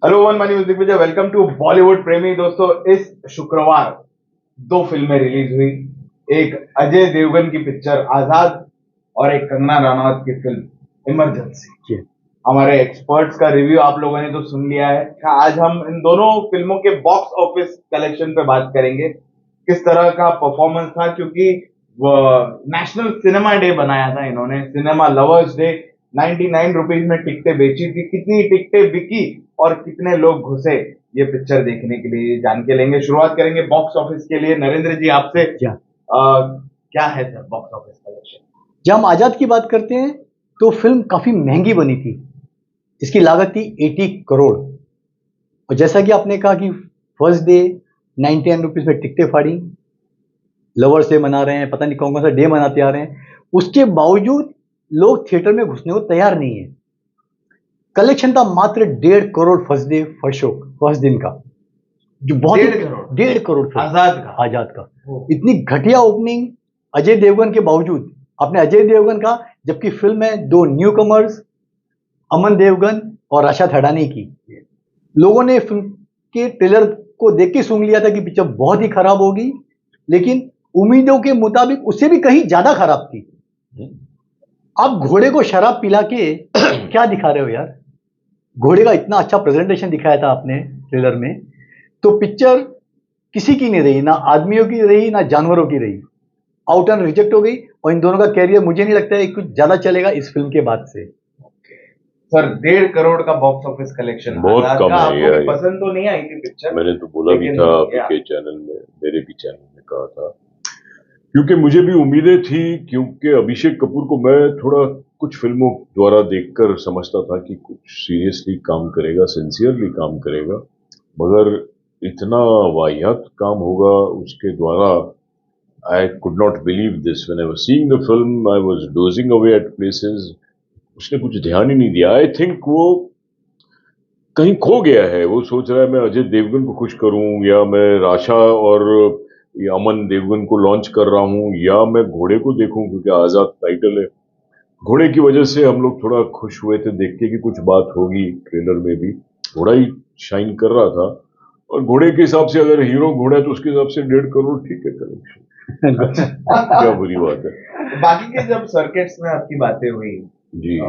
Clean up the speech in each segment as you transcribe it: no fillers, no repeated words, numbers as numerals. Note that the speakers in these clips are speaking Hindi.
Hello one money music Vijay, welcome to Bollywood प्रेमी दोस्तों। इस शुक्रवार दो फिल्में रिलीज हुई। एक अजय देवगन की पिक्चर आजाद और एक कंगना रनावत की फिल्म इमरजेंसी। हमारे एक्सपर्ट्स का रिव्यू आप लोगों ने तो सुन लिया है। आज हम इन दोनों फिल्मों के बॉक्स ऑफिस कलेक्शन पे बात करेंगे, किस तरह का परफॉर्मेंस था, क्योंकि वो नेशनल सिनेमा डे बनाया था इन्होंने, सिनेमा लवर्स डे। 99 रुपीज में टिकटें बेची थी, कितनी टिकटें बिकी और कितने लोग घुसे ये पिक्चर देखने के लिए, जान के लेंगे। शुरुआत करेंगे बॉक्स ऑफिस के लिए नरेंद्र जी आपसे। क्या है सर बॉक्स ऑफिस कलेक्शन? जब हम आजाद की बात करते हैं तो फिल्म काफी महंगी बनी थी। इसकी लागत थी 80 करोड़। और जैसा कि आपने कहा कि फर्स्ट डे 99 रुपीज में टिकटें फाड़ी, लवर्स डे मना रहे हैं, पता नहीं कौन कौन सा डे मनाते आ रहे हैं, उसके बावजूद लोग थिएटर में घुसने को तैयार नहीं है। कलेक्शन था मात्र 1.5 crore first day, first show, first दिन का, जो बहुत 1.5 करोड़ आजाद का। इतनी घटिया ओपनिंग अजय देवगन के बावजूद। आपने अजय देवगन का, जबकि फिल्म में दो न्यू कमर्स अमन देवगन और आशा थडानी की। लोगों ने फिल्म के ट्रेलर को देख के सूंघ लिया था कि पिक्चर बहुत ही खराब होगी, लेकिन उम्मीदों के मुताबिक उससे भी कहीं ज्यादा खराब थी। आप घोड़े को शराब पिला के क्या दिखा रहे हो यार? घोड़े का इतना अच्छा प्रेजेंटेशन दिखाया था आपने ट्रेलर में, तो पिक्चर किसी की नहीं रही, ना आदमियों की रही ना जानवरों की रही। आउट एंड रिजेक्ट हो गई। और इन दोनों का कैरियर मुझे नहीं लगता है कुछ ज्यादा चलेगा इस फिल्म के बाद से। सर 1.5 करोड़ का बॉक्स ऑफिस कलेक्शन बहुत कम है। आपको भी पसंद तो नहीं आई थी पिक्चर? मैंने तो बोला भी था आपके चैनल में, मेरे भी चैनल में कहा था, क्योंकि मुझे भी उम्मीदें थी, क्योंकि अभिषेक कपूर को मैं थोड़ा कुछ फिल्मों द्वारा देखकर समझता था कि कुछ सीरियसली काम करेगा, सिंसियरली काम करेगा, मगर इतना वाहियात काम होगा उसके द्वारा। I could not believe this when I was seeing the film. I was dosing away at places. उसने कुछ ध्यान ही नहीं दिया। आई थिंक वो कहीं खो गया है। वो सोच रहा है मैं अजय देवगन को खुश करूं, या मैं राशा और अमन देवगन को लॉन्च कर रहा हूं, या मैं घोड़े को देखूं, क्योंकि आजाद टाइटल है। घोड़े की वजह से हम लोग थोड़ा खुश हुए थे देख के कि कुछ बात होगी। ट्रेलर में भी घोड़ा ही शाइन कर रहा था, और घोड़े के हिसाब से अगर हीरो घोड़ा है तो उसके हिसाब से 1.5 करोड़ ठीक है कलेक्शन। क्या बुरी बात है। बाकी के जब सर्किट्स में आपकी बातें हुई जी,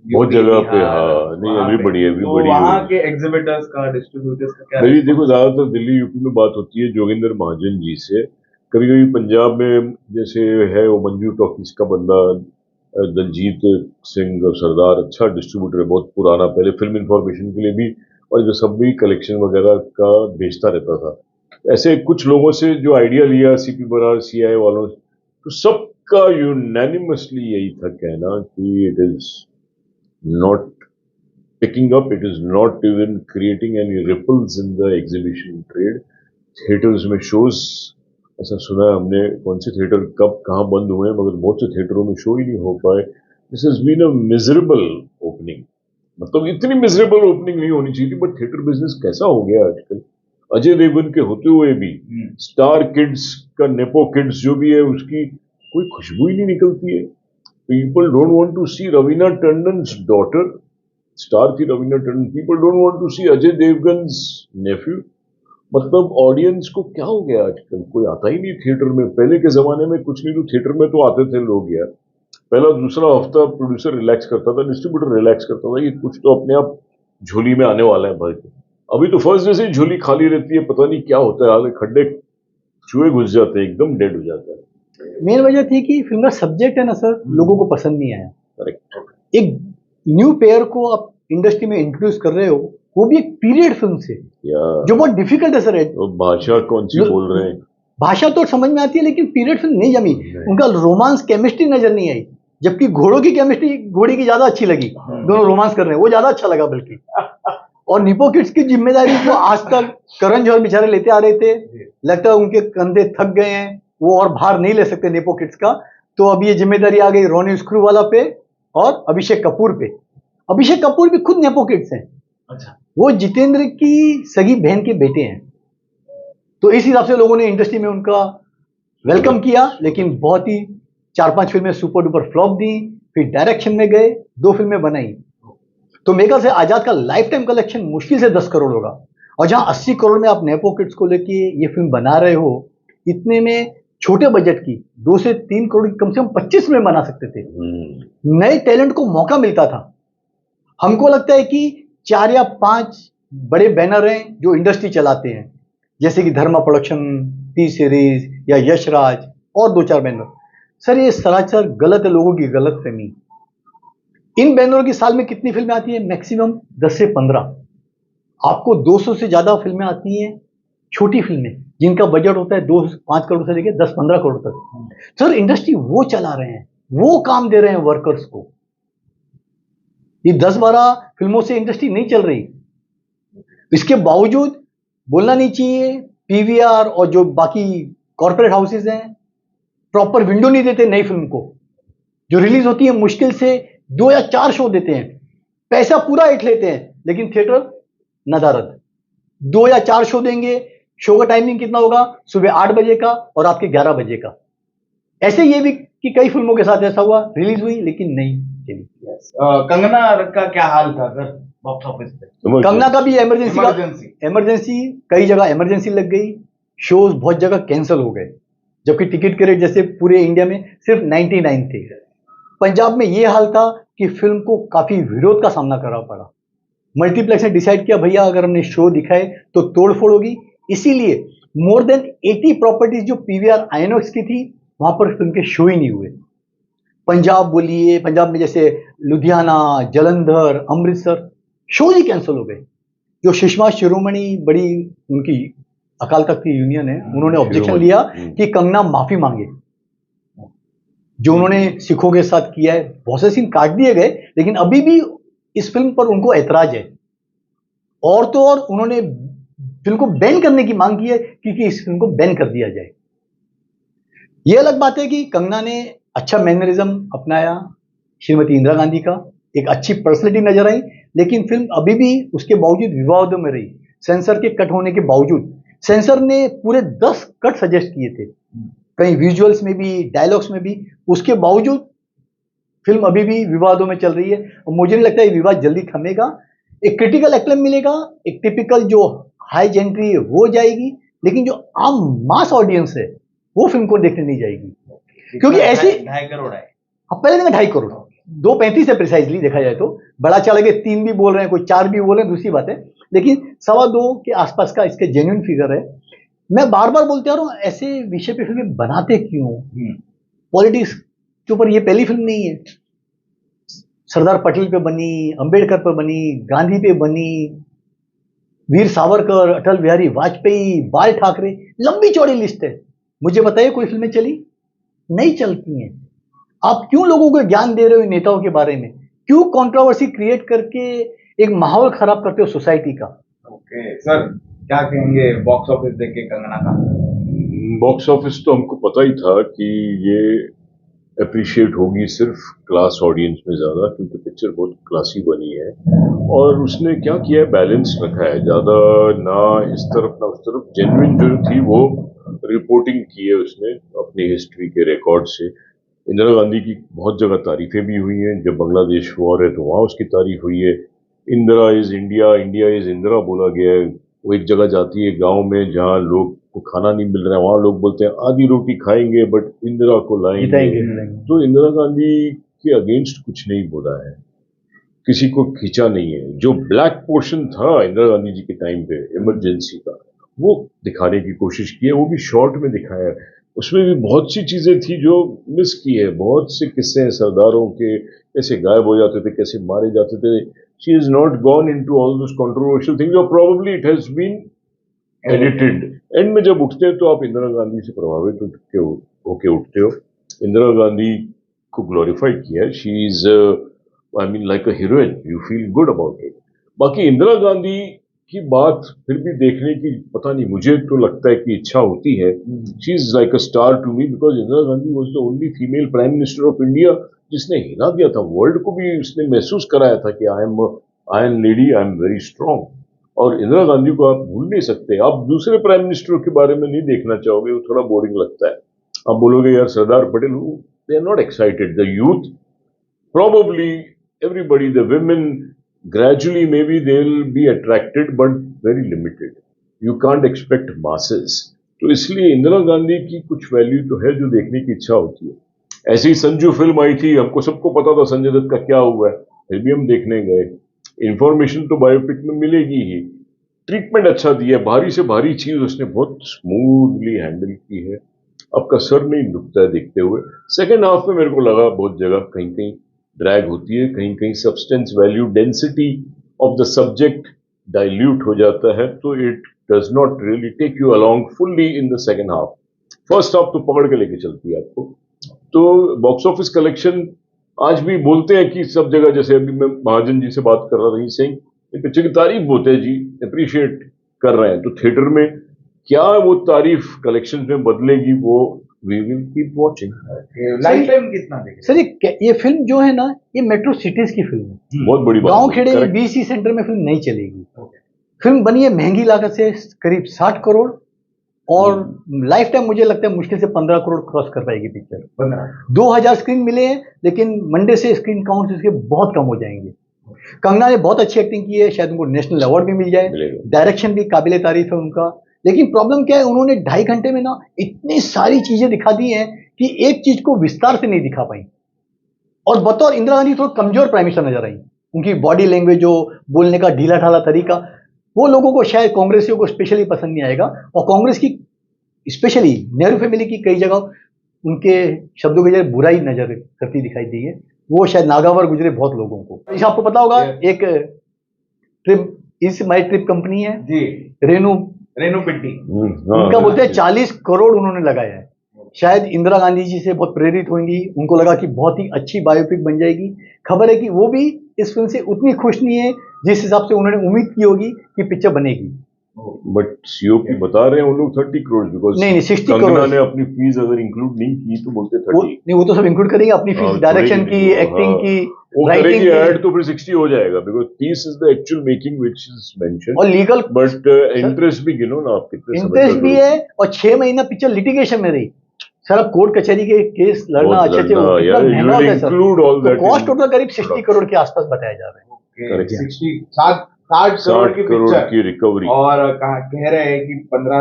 बहुत जगह पे, हाँ, नहीं एवरीबडी वहाँ के एग्जिबिटर्स का, डिस्ट्रीब्यूटर्स का क्या? मेरी देखो, ज्यादातर दिल्ली यूपी में बात होती है जोगिंदर महाजन जी से। कभी कभी पंजाब में जैसे है वो मंजू टॉकीज का बंदा दलजीत सिंह और सरदार, अच्छा डिस्ट्रीब्यूटर है, बहुत पुराना, पहले फिल्म इंफॉर्मेशन के लिए भी और जो सब भी कलेक्शन वगैरह का बेचता रहता था। ऐसे कुछ लोगों से जो आइडिया लिया, सीपी बरार सीआई वालों, तो सबका यूनैनिमसली यही था कहना कि it is not picking up, it is not even creating any ripples in the exhibition trade. Theatres में शोज, ऐसा सुना है हमने, कौन से थिएटर कब कहाँ बंद हुए, मगर बहुत से थिएटरों में शो ही नहीं हो पाए। This has been a miserable opening. मतलब इतनी मिजरेबल ओपनिंग नहीं होनी चाहिए थी, बट थिएटर बिजनेस कैसा हो गया आजकल। अजय देवगन के होते हुए भी स्टार किड्स का, नेपो किड्स जो भी है, उसकी कोई खुशबू ही नहीं निकलती है। People don't want to see Raveena Tandon's daughter. Star थी Raveena Tandon. People don't want to see Ajay Devgan's nephew. मतलब ऑडियंस को क्या हो गया आजकल, कोई आता ही नहीं थिएटर में। पहले के जमाने में कुछ नहीं तो थिएटर में तो आते थे लोग यार। पहला दूसरा हफ्ता प्रोड्यूसर रिलैक्स करता था, डिस्ट्रीब्यूटर रिलैक्स करता था, ये कुछ तो अपने आप झोली में आने वाला है भर के। अभी तो फर्स्ट डे से झोली खाली रहती है, पता नहीं क्या होता है, आगे खड्डे चूहे घुस जाते हैं, एकदम डेड हो जाता है। मेन वजह थी कि फिल्म का सब्जेक्ट है ना सर, लोगों को पसंद नहीं आया। करेक्ट। एक न्यू पेयर को आप इंडस्ट्री में इंट्रोड्यूस कर रहे हो, वो भी एक पीरियड फिल्म से, जो बहुत डिफिकल्ट है सर। तो भाषा कौन सी बोल रहे हैं? भाषा तो समझ में आती है, लेकिन पीरियड फिल्म नहीं जमी। उनका रोमांस केमिस्ट्री नजर नहीं आई, जबकि घोड़ों की केमिस्ट्री घोड़ी की ज्यादा अच्छी लगी। दोनों रोमांस कर रहे हैं, वो ज्यादा अच्छा लगा बल्कि। और निपो किड्स की जिम्मेदारी तो आज तक करण जौहर बेचारे लेते आ रहे थे, लगता है उनके कंधे थक गए हैं, वो और भार नहीं ले सकते नेपो किड्स का। तो अब ये जिम्मेदारी आ गई रोनी स्क्रूवाला पे और अभिषेक कपूर पे। अभिषेक कपूर भी खुद नेपो किड्स हैं। अच्छा। वो जितेंद्र की सगी बहन के बेटे हैं। तो इस हिसाब से लोगों ने इंडस्ट्री में उनका वेलकम किया, लेकिन बहुत ही 4-5 फिल्में सुपर डुपर फ्लॉप दी। फिर डायरेक्शन में गए, 2 फिल्में बनाई। तो मेरे ख्याल से आजाद का लाइफ टाइम कलेक्शन मुश्किल से 10 करोड़ होगा। और जहां 80 करोड़ में आप नेपो किड्स को लेके ये फिल्म बना रहे हो, इतने में छोटे बजट की 2 से 3 करोड़ की कम से कम 25 में बना सकते थे। नए टैलेंट को मौका मिलता था। हमको लगता है कि 4 या 5 बड़े बैनर हैं जो इंडस्ट्री चलाते हैं, जैसे कि धर्मा प्रोडक्शन, टी सीरीज या यशराज और 2-4 बैनर। सर ये सरासर गलत है, लोगों की गलत फहमी। इन बैनरों की साल में कितनी फिल्में आती है? मैक्सिमम 10 से 15। आपको 200 से ज्यादा फिल्में आती हैं छोटी फिल्में, जिनका बजट होता है 2-5 करोड़ से लेकर 10-15 करोड़ तक। सर इंडस्ट्री वो चला रहे हैं, वो काम दे रहे हैं वर्कर्स को। ये 10-12 फिल्मों से इंडस्ट्री नहीं चल रही। इसके बावजूद बोलना नहीं चाहिए, पीवीआर और जो बाकी कॉर्पोरेट हाउसेज हैं प्रॉपर विंडो नहीं देते नई फिल्म को। जो रिलीज होती है मुश्किल से 2 या 4 शो देते हैं, पैसा पूरा ऐंठ लेते हैं, लेकिन थिएटर नदारद। 2 या 4 शो देंगे, शो का टाइमिंग कितना होगा? सुबह 8 बजे का और आपके 11 बजे का। ऐसे ये भी कि कई फिल्मों के साथ ऐसा हुआ, रिलीज हुई लेकिन नहीं चली। कंगना का क्या हाल था सर बॉक्स ऑफिस पे? कंगना का भी इमरजेंसी कई जगह इमरजेंसी लग गई, शोज बहुत जगह कैंसिल हो गए, जबकि टिकट के रेट जैसे पूरे इंडिया में सिर्फ 99 थे। पंजाब में ये हाल था कि फिल्म को काफी विरोध का सामना करना पड़ा। मल्टीप्लेक्स ने डिसाइड किया भैया अगर हमने शो दिखाए तो तोड़फोड़ होगी, इसीलिए मोर देन 80 प्रॉपर्टीज जो पीवीआर आइनॉक्स की थी वहां पर फिल्म के शो ही नहीं हुए। पंजाब बोलिए, पंजाब में जैसे लुधियाना, जलंधर, अमृतसर शोज ही कैंसिल हो गए। जो सुषमा शिरोमणि बड़ी उनकी अकाल तख्त की यूनियन है, उन्होंने ऑब्जेक्शन लिया कि कंगना माफी मांगे। जो उन्होंने सिखों के साथ किया है, बहुत से सीन काट दिए गए, लेकिन अभी भी इस फिल्म पर उनको ऐतराज है। और तो और उन्होंने फिल्म को बैन करने की मांग की है क्योंकि इस फिल्म को बैन कर दिया जाए। यह अलग बात है कि कंगना ने अच्छा मैनरिज्म अपनाया, श्रीमती इंदिरा गांधी का एक अच्छी पर्सनैलिटी नजर आई, लेकिन फिल्म अभी भी उसके बावजूद विवादों में रही। सेंसर के कट होने के बावजूद सेंसर ने पूरे 10 कट सजेस्ट किए थे, कहीं विजुअल्स में भी, डायलॉग्स में भी, उसके बावजूद फिल्म अभी भी विवादों में चल रही है। और मुझे नहीं लगता ये विवाद जल्दी थमेगा। एक क्रिटिकल एक्लेम मिलेगा, एक टिपिकल जो हाई जेंट्री है वो जाएगी, लेकिन जो आम मास ऑडियंस है वो फिल्म को देखने नहीं जाएगी, क्योंकि ऐसी 2.5 करोड़ है। हाँ, पहले दिन 2.5 करोड़, 2.35 है प्रिसाइजली देखा जाए तो। बड़ा चला के 3 भी बोल रहे हैं, कोई 4 भी बोल रहे हैं, दूसरी बात है, लेकिन 2.25 के आसपास का इसके जेन्युइन फिगर है। मैं बार बार बोलते आ रहा हूँ, ऐसे विषय पे फिल्में बनाते क्यों? पॉलिटिक्स के ऊपर ये पहली फिल्म नहीं है। सरदार पटेल पे बनी, अंबेडकर पे बनी, गांधी पे बनी, वीर सावरकर, अटल बिहारी वाजपेयी, बाल ठाकरे, लंबी चौड़ी लिस्ट है। मुझे बताइए कोई फिल्में चली? नहीं चलती हैं। आप क्यों लोगों को ज्ञान दे रहे हो नेताओं के बारे में? क्यों कंट्रोवर्सी क्रिएट करके एक माहौल खराब करते हो सोसाइटी का? ओके सर, क्या कहेंगे बॉक्स ऑफिस देख के कंगना का? बॉक्स ऑफिस तो हमको पता ही था कि ये अप्रिशिएट होगी सिर्फ क्लास ऑडियंस में ज़्यादा, क्योंकि पिक्चर बहुत क्लासी बनी है। और उसने क्या किया है, बैलेंस रखा है, ज़्यादा ना इस तरफ ना उस तरफ। जेन्युइन जो थी वो रिपोर्टिंग की है उसने अपनी हिस्ट्री के रिकॉर्ड से। इंदिरा गांधी की बहुत जगह तारीफें भी हुई हैं। जब बांग्लादेश वॉर है तो वहाँ उसकी तारीफ हुई है। Indira is India, India is Indira बोला गया है। वो एक जगह जाती है गांव में जहाँ लोग को खाना नहीं मिल रहा है, वहाँ लोग बोलते हैं आधी रोटी खाएंगे बट इंदिरा को लाएंगे। तो इंदिरा गांधी के अगेंस्ट कुछ नहीं बोला है, किसी को खींचा नहीं है। जो ब्लैक पोर्शन था इंदिरा गांधी जी के टाइम पे इमरजेंसी का, वो दिखाने की कोशिश की है, वो भी शॉर्ट में दिखाया है। उसमें भी बहुत सी चीजें थी जो मिस की है। बहुत से किस्से हैं सरदारों के, कैसे गायब हो जाते थे, कैसे मारे जाते थे। She is not gone into all those controversial things, और probably it has been edited. End में जब उठते हैं तो आप इंदिरा गांधी से प्रभावित होके उठते हो। इंदिरा गांधी को ग्लोरीफाई किया है। She is I mean like a heroine, you feel good about it. बाकी इंदिरा गांधी की बात फिर भी देखने की, पता नहीं, मुझे तो लगता है कि इच्छा होती है। She is like a star to me, because Indira Gandhi was the only female prime minister of India जिसने हिला दिया था। वर्ल्ड को भी उसने महसूस कराया था कि I am Iron lady, I am very strong. और इंदिरा गांधी को आप भूल नहीं सकते। आप दूसरे प्राइम मिनिस्टरों के बारे में नहीं देखना चाहोगे, वो थोड़ा बोरिंग लगता है। आप बोलोगे यार Sardar Patel, they are not excited. The youth, probably everybody, the women, gradually maybe they'll be attracted but very limited. You can't expect masses. तो इसलिए इंदिरा गांधी की कुछ वैल्यू तो है जो देखने की इच्छा होती है। ऐसी ही संजू फिल्म आई थी, हमको सबको पता था संजय दत्त का क्या हुआ है, फिर भी हम देखने गए। इंफॉर्मेशन तो बायोपिक में मिलेगी ही, ट्रीटमेंट अच्छा दिया, भारी से भारी चीज उसने बहुत स्मूथली हैंडल की है, आपका सर नहीं दुखता है देखते हुए। सेकेंड हाफ में मेरे को लगा बहुत जगह कहीं कहीं ड्रैग होती है, कहीं कहीं substance value density of the subject dilute हो जाता है, तो it does not really take you along fully in the second half. First half तो पकड़ के लेके चलती है आपको। तो बॉक्स ऑफिस कलेक्शन आज भी बोलते हैं कि सब जगह, जैसे अभी मैं महाजन जी से बात कर रहा था, सिंह पिक्चर की तारीफ बहुत है जी, अप्रिशिएट कर रहे हैं, तो थिएटर में क्या वो तारीफ कलेक्शन में बदलेगी, वो we will keep watching. Lifetime कितना देखें सर ये फिल्म जो है ना, ये मेट्रो सिटीज की फिल्म है। बहुत बड़ी बात, गांव खेड़े बीसी सेंटर में फिल्म नहीं चलेगी। फिल्म बनी है महंगी लागत से, करीब 60 करोड़, और लाइफ टाइम मुझे लगता है मुश्किल से 15 करोड़ क्रॉस कर पाएगी पिक्चर। 2000 स्क्रीन मिले हैं, लेकिन मंडे से स्क्रीन काउंट इसके बहुत कम हो जाएंगे। कंगना ने बहुत अच्छी एक्टिंग की है, शायद उनको नेशनल अवार्ड भी मिल जाए, डायरेक्शन भी काबिले तारीफ है उनका। लेकिन प्रॉब्लम क्या है, उन्होंने 2.5 घंटे में ना इतनी सारी चीजें दिखा दी हैं कि एक चीज को विस्तार से नहीं दिखा पाई। और बतौर इंदिरा गांधी थोड़ा कमजोर प्राइम मिनिस्टर नजर आई। उनकी बॉडी लैंग्वेज, जो बोलने का ढीला ढाला तरीका, वो लोगों को, शायद कांग्रेसियों को स्पेशली पसंद नहीं आएगा। और कांग्रेस की स्पेशली नेहरू फैमिली की कई जगह उनके शब्दों की जगह बुराई नजर करती दिखाई दी है। वो शायद नागावर गुजरे बहुत लोगों को। इसे आपको पता होगा, एक ट्रिप इस माई ट्रिप कंपनी है जी, रेनू पिट्टी, उनका बोलते हैं 40 करोड़ उन्होंने लगाया है। शायद इंदिरा गांधी जी से बहुत प्रेरित होंगी, उनको लगा कि बहुत ही अच्छी बायोपिक बन जाएगी। खबर है कि वो भी इस फिल्म से उतनी खुश नहीं है जिस हिसाब से उन्होंने उम्मीद की होगी कि पिक्चर बनेगी। बट सीओपी बता रहे हैं उन लोग 30 करोड़, बिकॉज नहीं 60 कंगना करोड़ ने अपनी फीस अगर इंक्लूड नहीं की तो बोलते 30। नहीं, वो तो सब इंक्लूड करेंगे अपनी फीस, डायरेक्शन की, एक्टिंग की, वो राइटिंग करेगी की, ऐड तो फिर 60 हो जाएगा, because 30 is the actual making which is mention. और लीगल बट इंटरेस्ट भी गिनो ना आप कितने इंटरेस्ट भी है। और 6 महीना पिक्चर लिटिगेशन में रही सर। अब कोर्ट कचहरी के केस लड़ना अच्छे कितना महंगा होता है सर। कॉस्ट टोटल करीब 60 करोड़ के आसपास बताया जा रहा है। 60 करोड़ की रिकवरी, और कह रहे हैं कि 15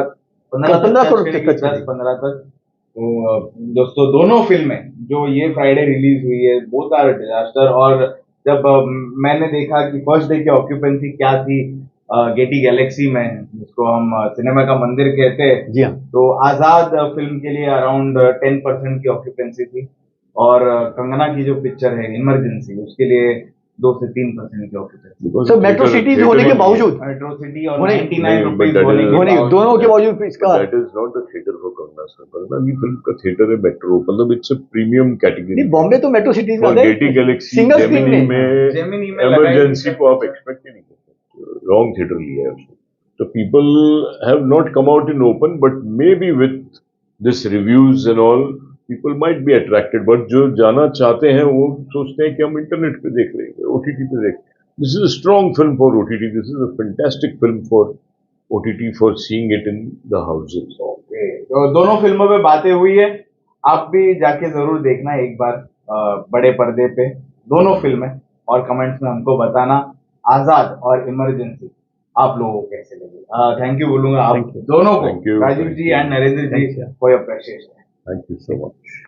करोड़ तक 10-15 तक। तो दोस्तों, दोनों फिल्में जो ये फ्राइडे रिलीज हुई है, बोथ आर डिजास्टर। और जब मैंने देखा कि फर्स्ट डे की ऑक्यूपेंसी क्या थी गेटी गैलेक्सी में, जिसको हम सिनेमा का मंदिर कहते हैं, जी हाँ, तो आजाद फिल्म के लिए अराउंड 10% की ऑक्यूपेंसी थी। और कंगना की जो पिक्चर है इमरजेंसी, उसके लिए 2 से 3% की ऑक्यूपेंसी। सर मेट्रो सिटीज होने के बावजूद, मेट्रो सिटी और होने- 99 रुपीज दोनों के बावजूद इसका that is not a theatre for Kangana sir. Kangana की फिल्म का थिएटर है मेट्रो, मतलब इट्स अ प्रीमियम कैटेगरी। नहीं, बॉम्बे तो मेट्रो सिटीज और Getty Galaxy single screen Gemini में इमरजेंसी को आप एक्सपेक्ट ही नहीं कर सकते, रॉन्ग थिएटर लिया है उसको। तो people have not come out in open, but may be with this reviews and all people might be attracted. But जो जाना चाहते हैं वो सोचते हैं कि हम इंटरनेट पे देख लेंगे, ओटीटी पे देख। This is a strong film for OTT, this is a fantastic film for OTT for seeing it in the houses. तो दोनों फिल्मों पे बातें हुई है, आप भी जाके जरूर देखना एक बार बड़े पर्दे पे दोनों फिल्में, और कमेंट्स में हमको बताना आजाद और इमरजेंसी आप लोगों को कैसे लगे। थैंक यू बोलूंगा आप दोनों को, Rajiv ji and Narendra ji, for your precious. Thank you so much.